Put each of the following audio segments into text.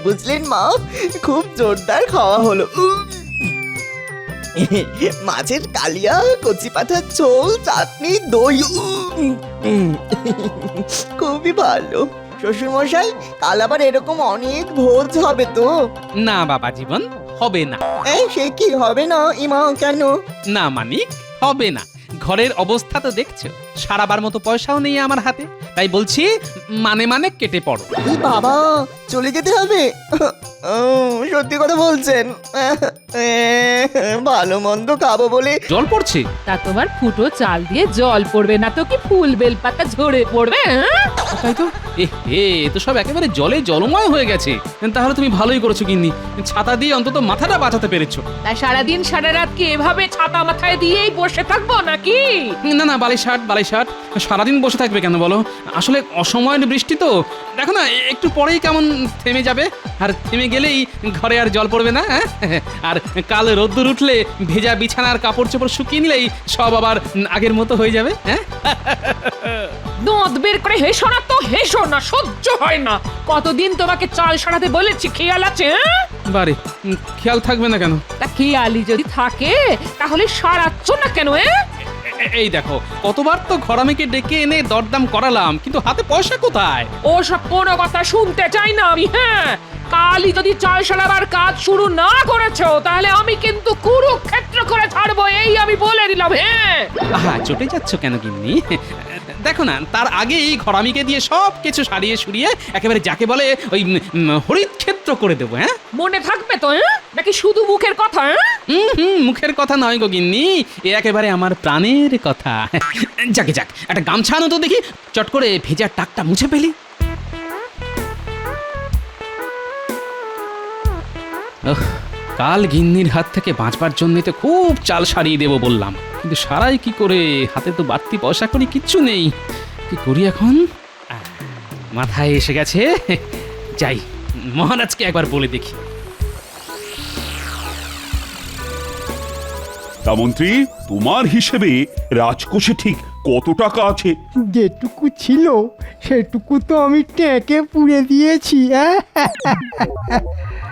বুঝলেন মা, খুব জোরদার খাওয়া হলো। মাছের কালিয়া, কচি পাঠার ঝোল, চাটনি, দই, খুবই ভালো। শ্বশুর মশাই, কাল আবার এরকম অনেক ভোজ হবে তো? না বাবা জীবন, হবে না। সে কি হবে না ইমা? কেন? না মানিক, হবে না। ঘরের অবস্থা তো দেখছো, সারাবার মতো পয়সাও নেই আমার হাতে। তাই বলছি, মানে মানে কেটে পড়ো। এই বাবা, চলে যেতে হবে? সত্যি কথা বলছেন? ভালো মন্দ খাবো বলে জল পড়ছে। তা তোমার ফুটো চাল দিয়ে জল পড়বে না তো কি ফুল বেলপাতা ঝরে পড়বে? তাই তো, এ তো সব একেবারে জলে জলময় হয়ে গেছে। তাহলে তুমি ভালোই করেছো গিন্নি, ছাতা দিয়ে অন্তত মাথাটা বাঁচাতে পেরেছো। তা সারাদিন সারা রাত কি এভাবে ছাতা মাথায় দিয়েই বসে থাকবো নাকি? না না, বালিশাট সারাদিন বসে থাকবে কেন বলো? আসলে অসময়ের বৃষ্টি তো, দেখো না একটু পরেই কেমন থেমে যাবে। আর থেমে গেলেই ঘরে আর জল পড়বে না। আর কাল রোদ্দুর উঠলে ভেজা বিছানার কাপড় চোপড় শুকিয়ে নিলেই সব আবার আগের মতো হয়ে যাবে। দাঁত বের করে হেসো না তো, হেসো না, সহ্য হয় না। কতদিন তোমাকে চাল সারাতে বলেছি, খেয়াল আছে? বারে, খেয়াল থাকবে না কেন? তা খেয়ালি যদি থাকে তাহলে সারাচ্ছ না কেন? এই দেখো, কতবার তো ঘরামিকে ডেকে এনে দরদাম করালাম, কিন্তু হাতে পয়সা কোথায়? ও সব কোনো কথা শুনতে চাই না আমি। কালই যদি চাল সারাবার কাজ শুরু না করেছো তাহলে আমি কিন্তু কুরুক্ষেত্র করে ছাড়বো, এই আমি বলে দিলাম। আহা, চটে যাচ্ছ কেন গিন্নি? দেখো না, তার আগেই ঘরামিকে দিয়ে সব কিছু সারিয়ে সুরিয়ে একেবারে যাকে বলে ওই হরিত ক্ষেত্র করে দেবো। মনে থাকবে তো? নাকি শুধু মুখের কথা? মুখের কথা নয় গো গিন্নি, এ একেবারে আমার প্রাণের কথা। যাক, একটা গামছা আনো তো দেখি, চট করে ভেজা টাকটা মুছে ফেলি। কাল গিন্নির হাত থেকে বাঁচবার জন্য তো খুব চাল সারিয়ে দেবো বললাম, কিন্তু সারাই কি করে? হাতে তো বাড়তি পয়সা করি কিচ্ছু নেই। কি করি এখন? মাথায় এসে গেছে, যাই মহারাজকে একবার বলে দেখি। তা মন্ত্রী, তোমার হিসেবে রাজকোষে ঠিক কত টাকা আছে? যেটুকু ছিল সেটুকু তো আমি ট্যাঁকে পুড়ে দিয়েছি।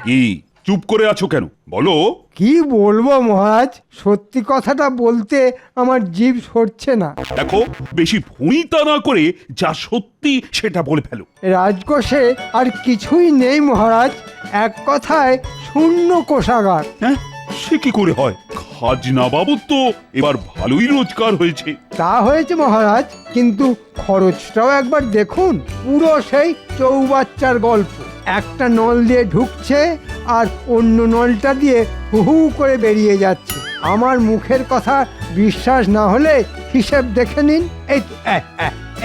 কি চুপ করে আছো কেন? বলো। কি বলবো মহারাজ, সত্যি কথাটা বলতে আমার জিভ সরছে না। দেখো, বেশি ভুঁইতা না করে যা সত্যি সেটা বলে ফেলো। রাজকোষে আর কিছুই নেই মহারাজ, এক কথায় শূন্য কোষাগার। হ্যাঁ, সে কি করে হয়? খাজনা বাবদ তো এবার ভালোই রোজগার হয়েছে। তা হয়েছে মহারাজ, কিন্তু খরচটাও একবার দেখুন। পুরো সেই চৌবাচ্চার গল্প। একটা নল দিয়ে ঢুকছে আর অন্য নলটা দিয়ে হু হু করে বেরিয়ে যাচ্ছে। আমার মুখের কথা বিশ্বাস না হলে হিসেব দেখে নিন।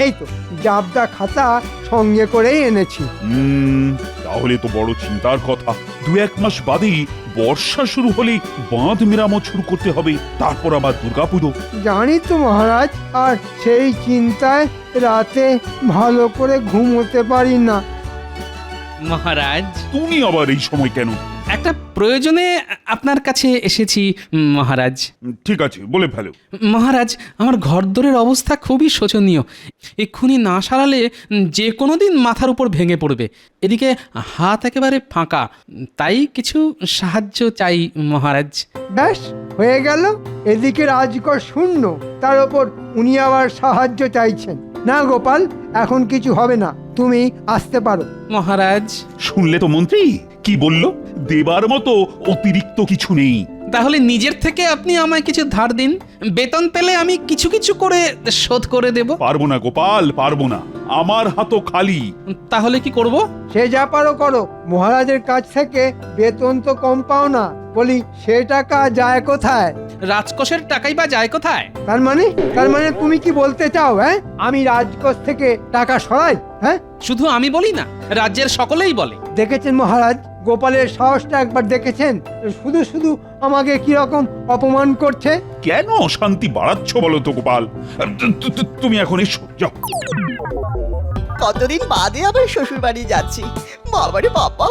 এই তো জাবদা খাতা সঙ্গে করেই এনেছি। তাহলে তো বড় চিন্তার কথা। 2-1 মাস বাদেই বর্ষা শুরু হলেই বাঁধ মেরামত শুরু করতে হবে, তারপর আবার দুর্গাপুজো। জানি তো মহারাজ, আর সেই চিন্তায় রাতে ভালো করে ঘুমোতে পারি না। মহারাজ, তুমি আবার এই সময় কেন? একটা প্রয়োজনে আপনার কাছে এসেছি মহারাজ। ঠিক আছে, বলে ফেলো। মহারাজ, আমার ঘরদোরের অবস্থা খুবই শোচনীয়। এক্ষুনি না সারালে যে কোনো দিন মাথার উপর ভেঙে পড়বে। এদিকে হাত একেবারে ফাঁকা, তাই কিছু সাহায্য চাই মহারাজ। ব্যাস হয়ে গেল, এদিকে রাজকোষ শূন্য, তার ওপর উনি আবার সাহায্য চাইছেন। না গোপাল, এখন কিছু হবে না, তুমি আসতে পারো। মহারাজ, শুনলে তো মন্ত্রী কি বলল? দেবার মতো অতিরিক্ত কিছু নেই। তাহলে নিজের থেকে আপনি আমায় কিছু ধার দিন, বেতন পেলে আমি কিছু কিছু করে শোধ করে দেব। পারবো না গোপাল, পারবো না, আমার হাতও খালি। তাহলে কি করব? সে যা পারো করো, মহারাজের কাছ থেকে বেতন তো কম পাও না। বলি, সে টাকা যায় কোথায়? রাজকোষের টাকাই বা যায় কোথায়? তার মানে তুমি কি বলতে চাও? আমি রাজকোষ থেকে টাকা সরাই? শুধু আমি বলি না, রাজ্যের সকলেই বলে। দেখেছেন মহারাজ, গোপালের সাহসটা একবার দেখেছেন? শুধু শুধু আমাকে কিরকম অপমান করছে। কেন অশান্তি বাড়াচ্ছ বলো তো গোপাল? তুমি এখন এসো, যাও। কতদিন বাদে আবার শ্বশুর বাড়ি যাচ্ছি। বাবারে বাবা,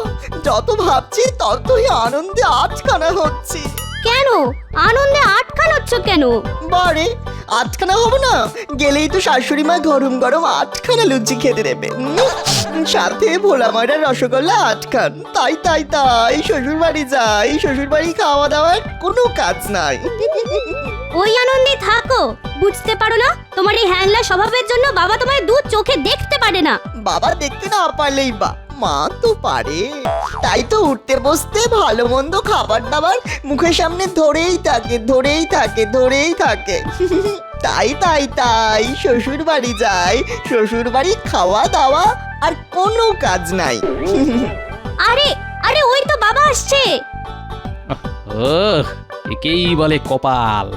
যত ভাবছি ততই আনন্দে আটখানা হচ্ছি। কেন আনন্দে আটকানোচ্ছ কেন? বারে আটখানা হবো না, গেলেই তো শাশুড়ি মা গরম গরম 8খানা লুচি খেতে দেবে, সাথে ভোলা ময়দার রসগোল্লা 8খান। তাই তাই তাই শ্বশুর বাড়ি যাই, শ্বশুর বাড়ি খাওয়া দাওয়ার কোনো কাজ নাই। ওই আনন্দে থাকো, বুঝতে পারো না তোমার এই হ্যাংলা স্বভাবের জন্য বাবা তোমার দু চোখে দেখতে পারে না। বাবা দেখতে না পারলেই বা, মা তো পারে। তাই তো উঠতে বসতে ভালো মন্দ খাবার দাবার মুখের সামনে ধরেই থাকে ধরেই থাকে ধরেই থাকে। তাই তাই তাই শ্বশুর বাড়ি যাই, শ্বশুর বাড়ি খাওয়া দাওয়া আর কোনো কাজ নাই। আরে আরে ওই তো বাবা আসছে। একেই বলে কপাল,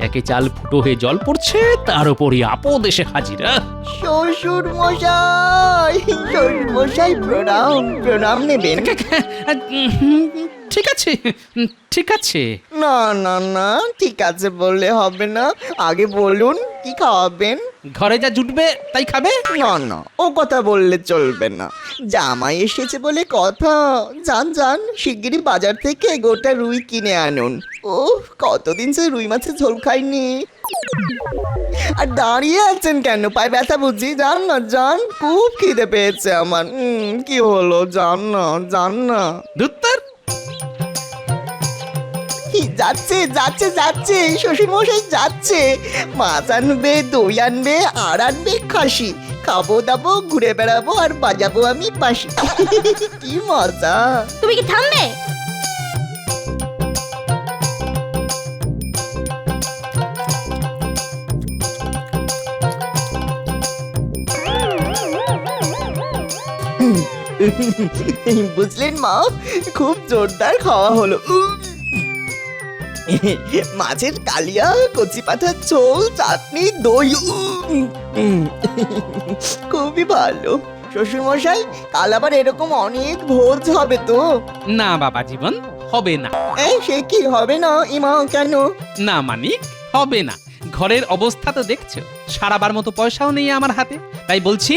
একে চাল ফুটো হয়ে জল পড়ছে, তার উপরই আপদ এসে হাজির। শ্বশুর মশাই, শ্বশুর মশাই প্রণাম, প্রণাম নেবেন। ঠিক আছে ঠিক আছে। না না না ঠিক আছে বললে হবে না, আগে বলুন কি খাওয়াবেন। ঘরে যা জুটবে তাই খাবে। না না ও কথা বললে চলবে না, জামাই এসেছে বলে কথা। যান যান শিগগিরই বাজার থেকে গোটা রুই কিনে আনুন। ও কতদিন সে রুই মাছের ঝোল খাইনি। আর দাঁড়িয়ে আছেন কেন, পায়ে ব্যথা বুঝি? যান না যান, খুব খিদে পেয়েছে আমার। কি হলো, যান না যান না। ধুত্তর। যাচ্ছে যাচ্ছে যাচ্ছে শ্বশুর মশাই যাচ্ছে, মাছ আনবে, দই আনবে, আর আনবে খাসি। খাবো দাবো, ঘুরে বেড়াবো, আর বাজাবো আমি বাঁশি। কি মজা। তুমি কি থামবে? বুঝলেন মা, খুব জোরদার খাওয়া হলো। মাছের কালিয়া, কচি পাঠার ঝোল, চাটনি, দই, খুবই ভালো। শ্বশুর মশাই কাল আবার এরকম অনেক ভোজ হবে তো? না বাবা জীবন, হবে না। সে কি হবে না ইমা, কেন? না মানিক, হবে না। ঘরের অবস্থা তো দেখছো, সারাবার মতো পয়সাও নেই আমার হাতে, তাই বলছি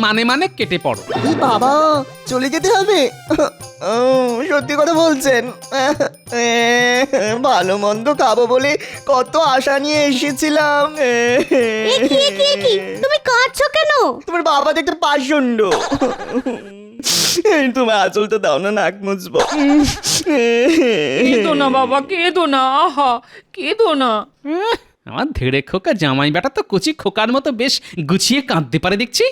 মানে মানে কেটে পড়ো। এই বাবা, চলে যেতে হবে? সত্যি কথা বলছেন? ভালো মন্দ খাবো বলে কত আশা নিয়ে এসেছিলাম। তুমি কাঁদছো কেন? তোমার বাবা দেখতে পাষণ্ড। তোমার আঁচলটা দাও না, নাক মুছবো। কেঁদো না বাবা, কেঁদো না, আহা কেঁদো না। আমার ধেড়ে খোকা জামাই বেটা তো কচি খোকার মতো বেশ গুছিয়ে কাঁদতে পারে দেখছি।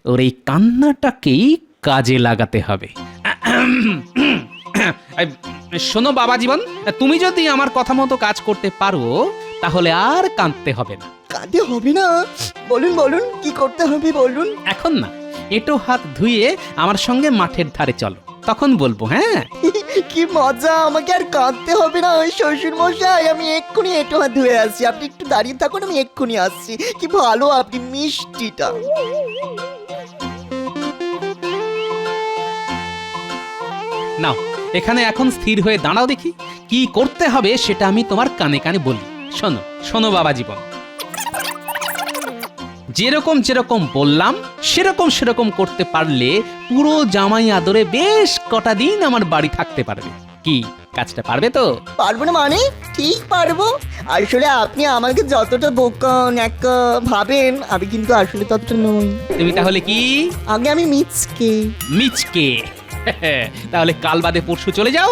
ওর এই কান্নাটাকেই কাজে লাগাতে হবে। শোনো বাবা জীবন, তুমি যদি আমার কথা মতো কাজ করতে পারো তাহলে আর কাঁদতে হবে না। কাঁদতে হবে না? বলুন বলুন কি করতে হবে বলুন। এখন না, এঁটো হাত ধুয়ে আমার সঙ্গে মাঠের ধারে চলো, তখন বলবো। হ্যাঁ কি মজা, আমাকে আর কাঁদতে হবে না। ওই শ্বশুর মশাই আমি এক্ষুনি একটু হাত ধুয়ে আসছি, আপনি একটু দাঁড়িয়ে থাকুন, আমি এক্ষুনি আসছি। কি ভালো আপনি, মিষ্টিটা। নাও এখানে এখন স্থির হয়ে দাঁড়াও দেখি, কি করতে হবে সেটা আমি তোমার কানে কানে বলি। শোনো শোনো বাবা জীবন, যেরকম যেরকম বললাম সেরকম সেরকম করতে পারলে পুরো জামাই আদরে বেশ কটা দিন আমার বাড়ি থাকতে পারবে। কি কাজটা পারবে তো? পারবো না মানে? ঠিক পারবো। আসলে আপনি আমাকে যতটা বোকা ন্যাকা ভাবেন, আমি কিন্তু আসলে ততটা নই। তুমি তাহলে কি? আগে আমি মিচকে। মিচকে? তাহলে কাল বাদে পরশু চলে যাও।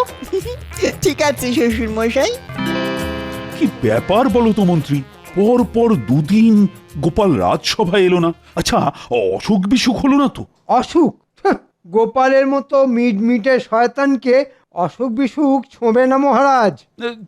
ঠিক আছে শ্বশুর মশাই। কি ব্যাপার বলো তো মন্ত্রী, পর পর দুদিন গোপাল রাজসভায় এলো না। আচ্ছা, অসুখ বিসুখ হলো না তো? অসুখ? গোপালের মতো মিটমিটে শয়তানকে অসুখ বিসুখ ছোঁবে না মহারাজ।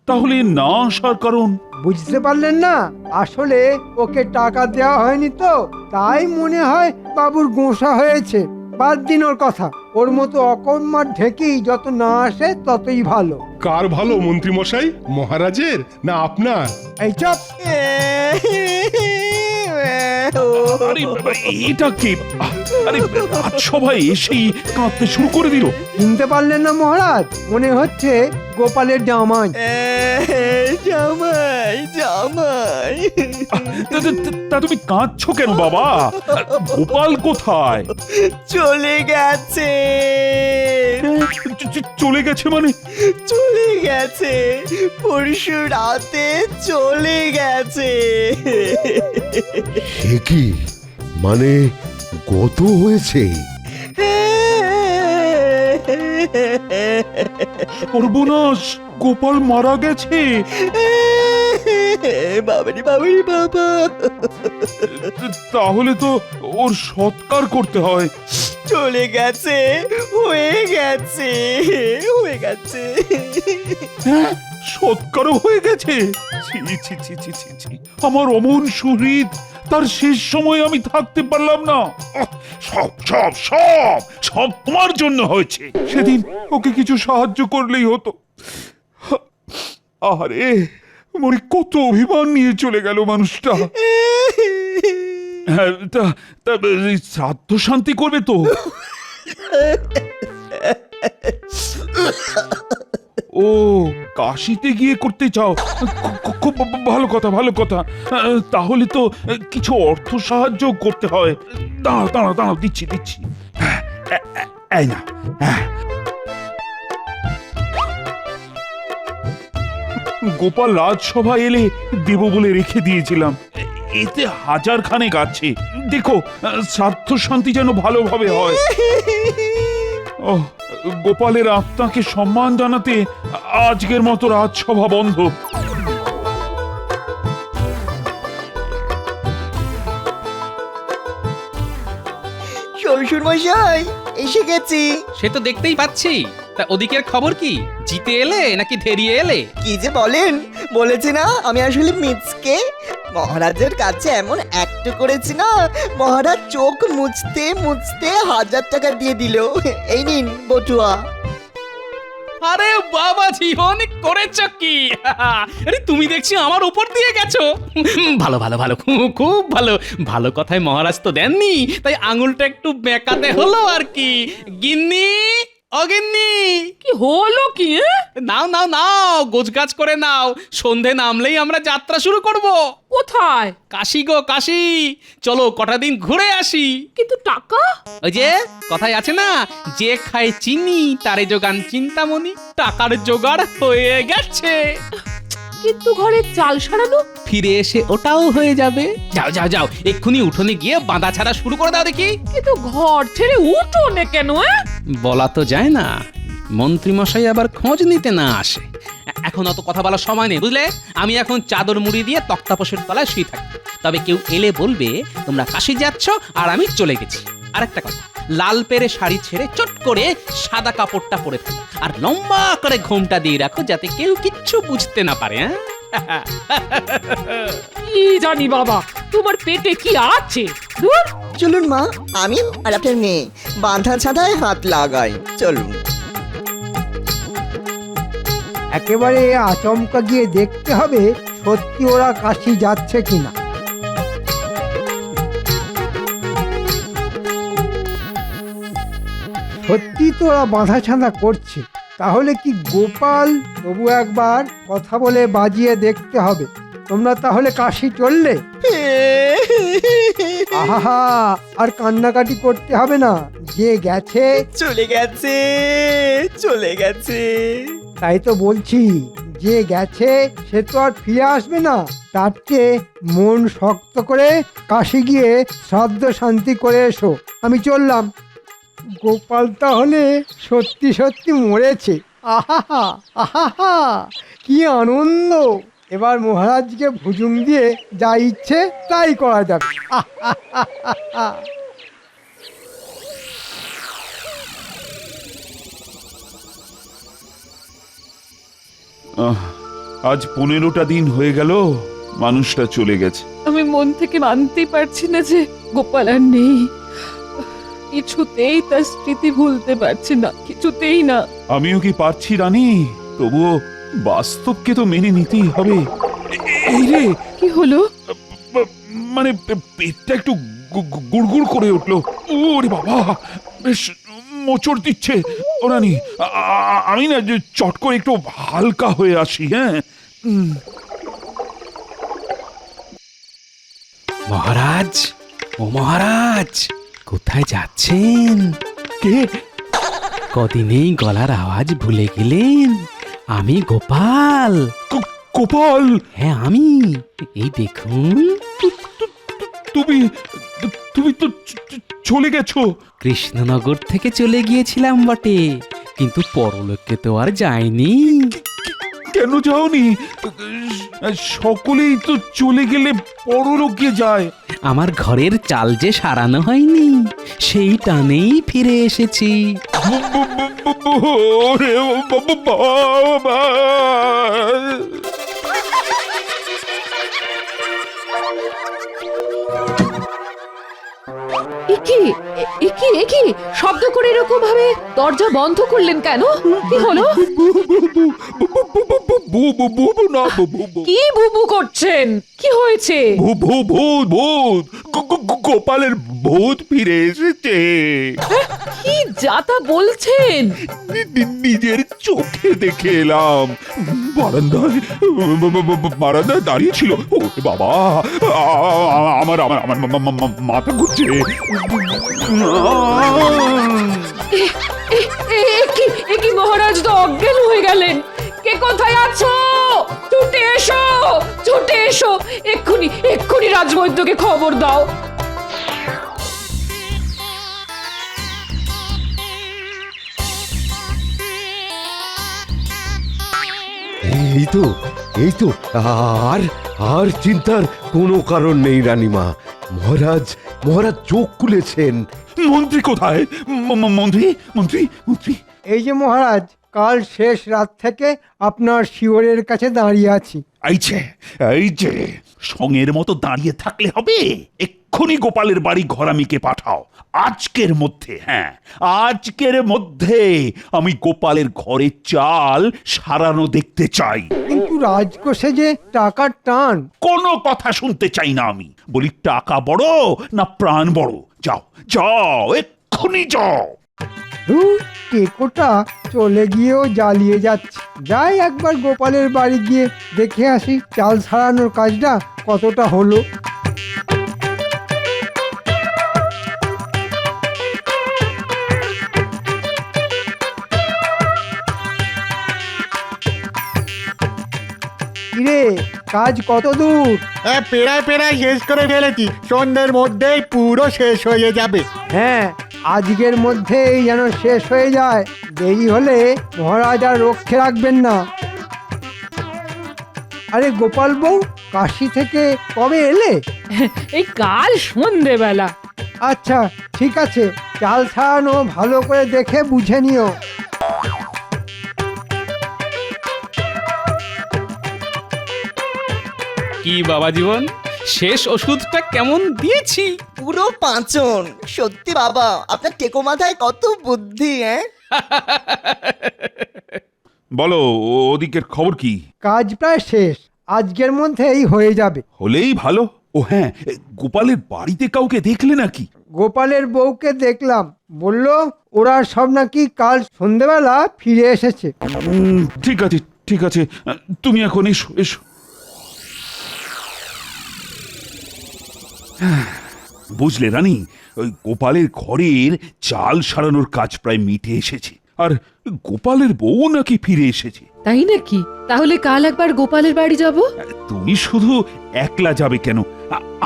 তাহলে না আসার কারণ? বুঝতে পারলেন না? আসলে ওকে টাকা দেওয়া হয়নি তো, তাই মনে হয় বাবুর গোঁসা হয়েছে। বাদ দিন ওর কথা, ওর মতো অকর্মার ঢেকেই যত না আসে ততই ভালো। কার ভালো মন্ত্রী মশাই, মহারাজের না আপনার? এই চপ। আরে এটা কি? আরে রাজসভায় এসেই কাঁদতে শুরু করে দিল। চিনতে পারলেন না মহারাজ? মনে হচ্ছে গোপালের জামাই। জামাই জামাই তা তুমি কাঁদছো কেন বাবা? গোপাল কোথায়? চলে গেছে, চলে গেছে মানে? চলে গেছে, পরশু রাতে চলে গেছে। সে কি, মানে গত হয়েছে? সর্বনাশ, গোপাল মারা গেছে। বাবারি বাবারি বাবা, তাহলে তো ওর সৎকার করতে হয়। চলে গেছে, হয়ে গেছে, হয়ে গেছে। হ্যাঁ, সৎকারও হয়ে গেছে। ছি ছি ছি ছি ছি ছি, আমার অমন সুহৃদ, তার শেষ সময় আমি থাকতে পারলাম না। সব সব সব সব তোমার জন্য হয়েছে। সেদিন ওকে কিছু সাহায্য করলেই হতো। আরে মনে কত অভিমান নিয়ে চলে গেল মানুষটা। হ্যাঁ, তা তা শ্রাদ্ধ শান্তি করবে তো? ও, কাশিতে গিয়ে করতে চাও? খুব ভালো কথা, ভালো কথা। তাহলে তো কিছু অর্থ সাহায্য করতে হয়। দাঁড়াও দাঁড়াও দাঁড়াও, দিচ্ছি দিচ্ছি। এই না, গোপাল রাজসভা এলে দেব বলে রেখে দিয়েছিলাম। এতে 1000 খানেক আছে। দেখো, শ্রাদ্ধ শান্তি যেন ভালোভাবে হয়। ও, গোপালের আত্মাকে সম্মান জানাতে আজকের মতো রাজসভা বন্ধ। শ্বশুর মশাই, এসে গেছি। সে তো দেখতেই পাচ্ছি। তা ওদিকের খবর কি? জিতে এলে নাকি ধেরিয়ে এলে? কি যে বলেন, বলেছি না আমি আসলে মিচকে। মহারাজের কাছে এমন একটু করেছি না, মহারাজ চোখ মুছতে মুছতে 1000 টাকা দিয়ে দিল। এই নিন বটুয়া। আরে বাবাজি, অনেক করেছ কি! আরে তুমি দেখছি আমার উপর দিয়ে গেছো। ভালো ভালো ভালো, খুব ভালো। ভালো কথায় মহারাজ তো দেননি, তাই আঙুলটা একটু বেঁকাতে হলো আর কি। গিন্নি, অগিন্নি, কি হলো কি? নাও নাও নাও, গোছগাছ করে নাও। সন্ধে নামলেই আমরা যাত্রা শুরু করব। কোথায়? কাশি গো কাশি, চলো কটা দিন ঘুরে আসি। কিন্তু টাকা? ওই যে কথায় আছে না, যে খায় চিনি তারে যোগান চিন্তামণি। টাকার জোগাড় হয়ে গেছে। কিন্তু ঘরে চাল সারানো? ফিরে এসে ওটাও হয়ে যাবে। যাও যাও যাও, এক্ষুনি উঠোনে গিয়ে বাঁধা ছাড়া শুরু করে দাও দেখি। কিন্তু ঘর ছেড়ে উঠোনে কেন? বলা তো যায় না, মন্ত্রী মশাই আবার খোঁজ নিতে না আসে। এখন অত কথা বলার সময় নেই, বুঝলে? আমি এখন চাদর মুড়ি দিয়ে তক্তাপোষের তলায় শুয়ে থাকি। তবে কেউ এলে বলবে তোমরা কাশি যাচ্ছ আর আমি চলে গেছি। আরেকটা কথা, লাল পেরে শাড়ি ছেড়ে চট করে সাদা কাপড়টা পরে ফেলো, আর লম্বা করে ঘোমটা দিয়ে রাখো, যাতে কেউ কিচ্ছু বুঝতে না পারে। হ্যাঁ, কি জানি বাবা, তোমার পেটে কি আছে? ধুর। চলুন মা, আমি আর আপনার মেয়ে বাঁধা ছাদায় হাত লাগাই। চলুন। একেবারে আচমকা গিয়ে দেখতে হবে সত্যি ওরা কাশি যাচ্ছে কিনা। সত্যি তো ওরা বাঁধা ছাঁধা করছে, তাহলে কি গোপাল? তবু একবার কথা বলে বাজিয়ে দেখতে হবে। তোমরা তাহলে কাশি চললে? আহা, আর কান্নাকাটি করতে হবে না। যে গেছে চলে গেছে, চলে গেছে। তাই তো বলছি, যে গেছে সে তো আর ফিরে আসবে না। তার চেয়ে মন শক্ত করে কাশি গিয়ে শ্রাদ্ধ শান্তি করে এসো। আমি চললাম। গোপাল তাহলে সত্যি সত্যি মরেছে। আহা আহা, কি আনন্দ! এবার মহারাজকে ভুজুং দিয়ে যা ইচ্ছে তাই করা যাবে। আজ 15টা দিন হয়ে গেল মানুষটা চলে গেছে। আমি মন থেকে মানতেই পারছি না যে গোপাল আর নেই। কিছুতেই তার স্মৃতি ভুলতে পারছি না, কিছুতেই না। আমিও কি পারছি রানী, তবুও বাস্তবকে তো মেনে নিতেই হবে। এই রে, কি হলো? মানে পেটটা একটু গুড়গুড় করে উঠলো। ওরে বাবা, বেশ মোচড় দিচ্ছে। ও রানী, আমি না চট করে একটু হালকা হয়ে আসি। হ্যাঁ, মহারাজ, ও মহারাজ, কোথায় যাচ্ছেন? কে? কদিনেই গলার আওয়াজ ভুলে গেলেন? আমি গোপাল। গোপাল, হ্যাঁ আমি। এই দেখুন, তুমি তুমি তো চলে গেছো। কৃষ্ণনগর থেকে চলে গিয়েছিলাম বটে, কিন্তু পরলোকে তো আর যায়নি। কেন যাওনি? সকলেই তো চলে গেলে পরলোকে যায়। আমার ঘরের চাল যে সারানো হয়নি, সেই টানেই ফিরে এসেছি। ওরে বাবা! একি শব্দ করে এরকম ভাবে দরজা বন্ধ করলেন কেন? কি হলো? কি বুবু করছেন? কি হয়েছে? গোপালের ভূত ফিরে এসেছে। কি যাতা বলছেন? নিজের চোখে দেখে এলাম। বারান্দায় দাঁড়িয়ে ছিল। ও বাবা, আমার আমার আমার মাথা ঘুরছে। একি মহারাজ তো অজ্ঞান হয়ে গেলেন। কে কোথায় আছো? ছুটে এসো, ছুটে এসো, এক্ষুনি রাজবৈদ্যকে খবর দাও। এই তো আর আর চিন্তার কোনো কারণ নেই রানীমা। মহারাজ মহারাজ চোখ খুলেছেন। মন্ত্রী কোথায়? মন্ত্রী মন্ত্রী মন্ত্রী এই যে মহারাজ, কাল শেষ রাত থেকে আপনার শিওরের কাছে দাঁড়িয়ে আছি। এই যে সঙ্গের মতো দাঁড়িয়ে থাকলে হবে। এক্ষুনি গোপালের বাড়ি ঘরামিকে পাঠাও আজকের মধ্যে। হ্যাঁ, আজকের মধ্যে আমি গোপালের ঘরের চাল সারানো দেখতে চাই। কিন্তু রাজকোষে যে টাকার টান। কোনো কথা শুনতে চাই না আমি। বলি টাকা বড় না প্রাণ বড়? যাও যাও, এক্ষুনি যাও। টেকোটা চলে গিয়েও জ্বালিয়ে যাচ্ছে। যাই একবার গোপালের বাড়ি গিয়ে দেখে আসি চাল সারানোর কাজটা কতটা হলো। কিরে, কাজ কত দূর? পেড়ায় শেষ করে ফেলেছি। সন্ধ্যের মধ্যেই পুরো শেষ হয়ে যাবে। হ্যাঁ, আজকের মধ্যেই যেন শেষ হয়ে যায়। দেরি হলে মহারাজ আর রক্ষে রাখবেন না। আরে গোপাল বউ, কাশি থেকে কবে এলে? এই কাল সন্ধেবেলা। আচ্ছা ঠিক আছে, চাল ছাড়ানো ভালো করে দেখে বুঝে নিও। কি বাবা জীবন, শেষ ওষুধটা কেমন দিয়েছি? পুরো পাঁচন। সত্যি বাবা, আপনার টেকো মাথায় কত বুদ্ধি। বলো, ওদিকের খবর কি? কাজ প্রায় শেষ, আজকের মধ্যেই হয়ে যাবে। হলেই ভালো। ও হ্যাঁ, গোপালের বাড়িতে কাউকে দেখলে নাকি? গোপালের বউকে দেখলাম, বলল ওরা সব নাকি কাল সন্ধেবেলা ফিরে এসেছে। ঠিক আছে ঠিক আছে, তুমি এখন এসো এসো। বুঝলে রানী, ওই গোপালের ঘরের চাল সারানোর কাজ প্রায় মিটে এসেছে। আর গোপালের বউ নাকি ফিরে এসেছে। তাই নাকি? তাহলে কাল একবার গোপালের বাড়ি যাব। তুমি শুধু একলা যাবে কেন?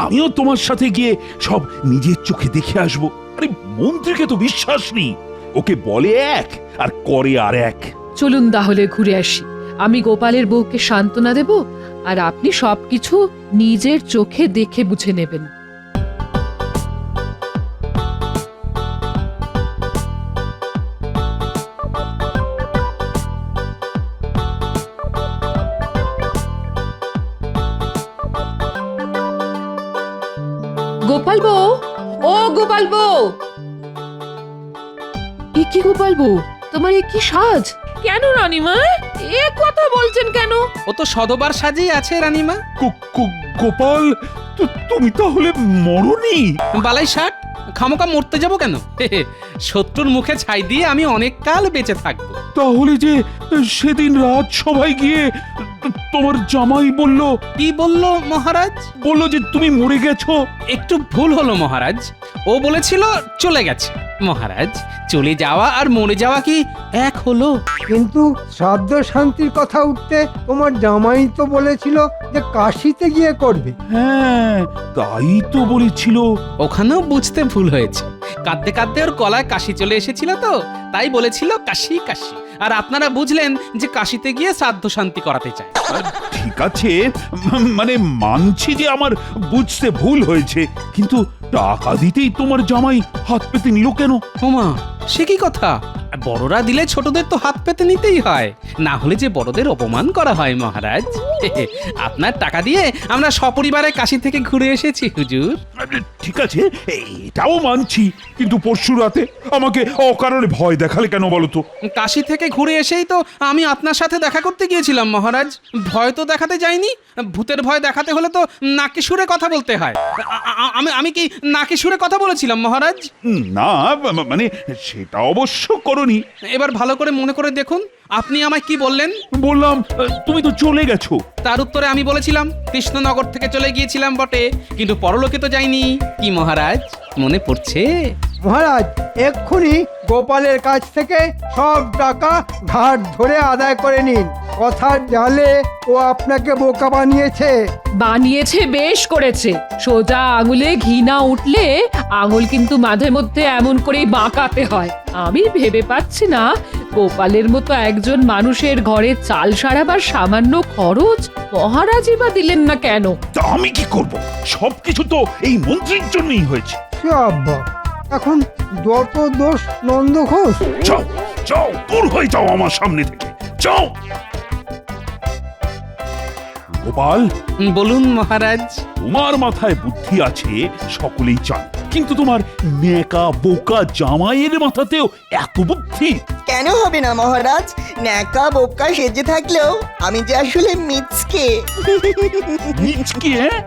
আমিও তোমার সাথে গিয়ে সব নিজের চোখে দেখে আসবো। আরে মন্ত্রীকে তো বিশ্বাস নেই। ওকে বলে এক আর করে আর এক। চলুন তাহলে ঘুরে আসি। আমি গোপালের বউকে সান্ত্বনা দেব, আর আপনি সবকিছু নিজের চোখে দেখে বুঝে নেবেন। গোপাল বউ, ও গোপাল বউ। কি গোপাল বউ, তোমার এ কি সাজ? কেন রানীমা এ কথা বলছেন কেন? ও তো সদবার সাজেই আছে রানীমা। গোপাল, তুমি তাহলে মরনি? বালাই ষাট, খামোকা মরতে যাব কেন? শত্রুর মুখে ছাই দিয়ে আমি অনেক কাল বেঁচে থাকবো। তাহলে যে সেদিন রাজসভায় গিয়ে তোমার জামাই বলল কি বললো মহারাজ? বলল যে তুমি মরে গেছো। একটু ভুল হলো মহারাজ, ও বলেছিল চলে গেছে। মহারাজ, চলে যাওয়া আর মরে যাওয়া কি এক হলো? কিন্তু শ্রাদ্ধ শান্তির কথা উঠতে তোমার জামাই তো বলেছিল যে কাশিতে গিয়ে করবে। হ্যাঁ, তাই তো বলেছিল। ওখানেও বুঝতে ভুল হয়েছে। কাঁদতে কাঁদতে ওর গলায় কাশি চলে এসেছিল তো, তাই বলেছিল কাশি কাশি। আর আপনারা বুঝলেন যে কাশিতে গিয়ে শ্রাদ্ধ শান্তি করাতে চায়। ঠিক আছে, মানে মানছি যে আমার বুঝতে ভুল হয়েছে, কিন্তু টাকা দিতেই তোমার জামাই হাত পেতে নিল কেন? ওমা, সে কি কথা? বড়রা দিলে ছোটদের তো হাত পেতে নিতেই হয়, না হলে যে বড়দের অপমান করা হয় মহারাজ। আপনার টাকা দিয়ে আমরা সপরিবারে কাশি থেকে ঘুরে এসেছি হুজুর। ঠিক আছে, এটাও মানছি, কিন্তু পরশু রাতে আমাকে অকারণে ভয় দেখালে কেন বলো তো? কাশি থেকে ঘুরে এসেই তো আমি আপনার সাথে দেখা করতে গিয়েছিলাম মহারাজ। ভয় তো দেখাতে যাইনি। ভূতের ভয় দেখাতে হলে তো নাকি সুরে কথা বলতে হয়। আমি কি নাকি সুরে কথা বলেছিলাম মহারাজ? না, মানে সেটা অবশ্য করনি। এবার ভালো করে মনে করে দেখুন, আপনি আমায় কি বললেন? বললাম তুমি তো চলে গেছো। তার উত্তরে আমি বলেছিলাম কৃষ্ণনগর থেকে চলে গিয়েছিলাম বটে, কিন্তু পরলোকে তো যাইনি। কি মহারাজ, মনে পড়ছে? মহারাজ, এক্ষুনি গোপালের কাছ থেকে সব টাকা ঘাট ধরে আদায় করে নিন। কথার জালে ও আপনাকে বোকা বানিয়েছে। বানিয়েছে, বেশ করেছে। সোজা আঙুলে ঘি না উঠলে আঙুল কিন্তু মাঝে মধ্যে এমন করেই বাঁকাতে হয়। আমি ভেবে পাচ্ছি না গোপালের মতো একজন মানুষের ঘরে চাল সারাবার সামান্য খরচ মহারাজই বা দিলেন না কেন? তা আমি কি করব? সবকিছু তো এই মন্ত্রীর জন্যই হয়েছে। সে আব্বা, এখন যত দোষ নন্দ ঘোষ। যাও যাও, দূর হয়ে যাও আমার সামনে থেকে, যাও। গোপাল, বলুন মহারাজ। তোমার মাথায় বুদ্ধি আছে সকলেই চান, কিন্তু তোমার নেকা বোকা জামাইয়ের মাথাতেও এত বুদ্ধি? কেন হবে না মহারাজ? ন্যাকা বোকা সেজে থাকলেও আমি যে আসলে মিচকে। নিচকে, হ্যাঁ?